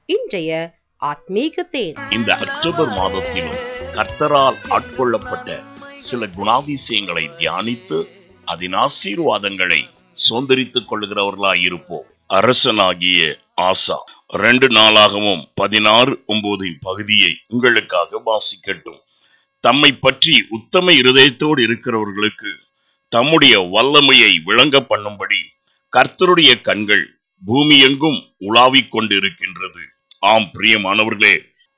இன்றைய ஆத்மீக தேன். இந்த அக்டோபர் மாதத்திலும் கர்த்தரால் ஆட்கொள்ளப்பட்ட சில குணாதிசயங்களை தியானித்து அதன் ஆசீர்வாதங்களை சுதந்திரித்துக் கொள்கிறவர்களாய் இருப்போம். அரசனாகிய ஆசா 2 நாளாகவும் 16:9 பகுதியை உங்களுக்காக வாசிக்கட்டும். தம்மை பற்றி உத்தம இருதயத்தோடு இருக்கிறவர்களுக்கு தம்முடைய வல்லமையை விளங்க பண்ணும்படி கர்த்தருடைய கண்கள் பூமி எங்கும் உலாவிக் கொண்டிருக்கின்றது. ஆம் பிரியமானவர்களே,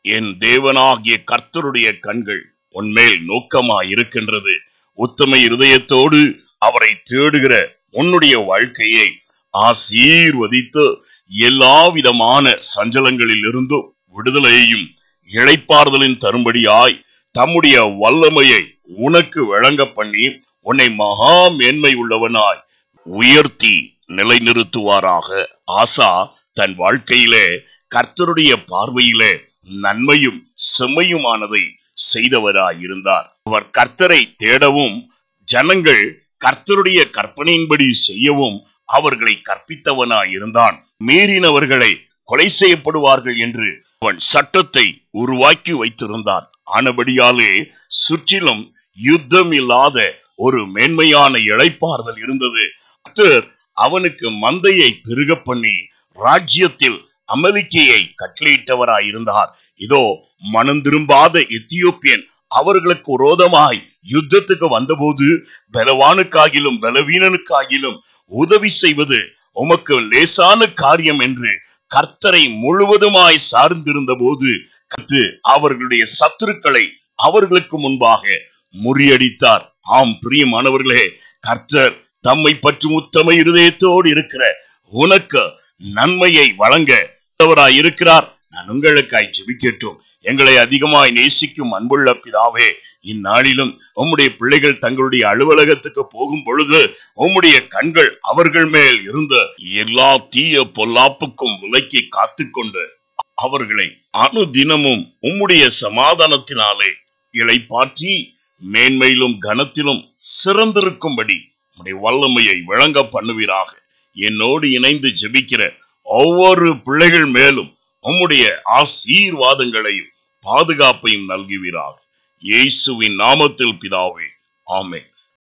என் தேவனாகிய கர்த்தருடைய கண்கள் உன்மேல் நோக்கமாய் இருக்கின்றது. உத்தம இருதயத்தோடு அவரை தேடுகிற உன்னுடைய வாழ்க்கையை ஆசீர்வதித்து எல்லா விதமான சஞ்சலங்களில் இருந்தும் விடுதலையையும் இளைப்பாறுதலின் தரும்படியாய் தம்முடைய வல்லமையை உனக்கு விளங்க பண்ணி உன்னை மகா மேன்மை உள்ளவனாய் உயர்த்தி நிலைநிறுத்துவாராக. ஆசா தன் வாழ்க்கையிலே கர்த்தருடைய பார்வையிலே நன்மையும் செம்மையுமானதை செய்தவராயிருந்தார். அவர் கர்த்தரை தேடவும் ஜனங்கள் கர்த்தருடைய கற்பனையின்படி செய்யவும் அவர்களை கற்பித்தவனாயிருந்தான். மீறினவர்களை கொலை செய்யப்படுவார்கள் என்று அவன் சட்டத்தை உருவாக்கி வைத்திருந்தான். ஆனபடியாலே சுற்றிலும் யுத்தம் இல்லாத ஒரு மேன்மையான இளைப்பாறுதல் இருந்தது. கர்த்தர் அவனுக்கு மந்தையை பெருக பண்ணி ராஜ்யத்தில் அமலிக்கையை கட்டளையிட்டவராயிருந்தார். இதோ மனம் திரும்பாத எத்தியோப்பியன் அவர்களுக்கு விரோதமாய் யுத்தத்துக்கு வந்தபோது பலவானுக்காகிலும் பலவீனனுக்காகிலும் உதவி செய்வது உமக்கு லேசான காரியம் என்று கர்த்தரை முழுவதுமாய் சார்ந்திருந்த போது அவர்களுடைய சத்துருக்களை அவர்களுக்கு முன்பாக முறியடித்தார். ஆம் பிரியமானவர்களே, கர்த்தர் தம்மை பற்றும் உத்தம இருதயத்தோடு இருக்கிற உனக்கு நன்மையை வழங்க இருக்கிறார். நான் உங்களுக்காய் ஜெபிக்கட்டும். எங்களை அதிகமாய் நேசிக்கும் அன்புள்ள பிதாவே, இந்நாளிலும் உம்முடைய பிள்ளைகள் தங்களுடைய அலுவலகத்துக்கு போகும் பொழுது உம்முடைய கண்கள் அவர்கள் மேல் இருந்த எல்லா தீய பொல்லாப்புக்கும் விலக்கி காத்துக்கொண்டு அவர்களை அனுதினமும் உம்முடைய சமாதானத்தினாலே இளைப்பாற்றி மேன்மையிலும் கனத்திலும் சிறந்திருக்கும்படி உம்முடைய வல்லமையை விளங்க பண்ணுவீராக. என்னோடு இணைந்து ஜெபிக்கிற ஒவ்வொரு பிள்ளைகள் மேலும் உம்முடைய ஆசீர்வாதங்களையும் பாதுகாப்பையும் நல்குவீராக. இயேசுவின் நாமத்தில் பிதாவே, ஆமென்.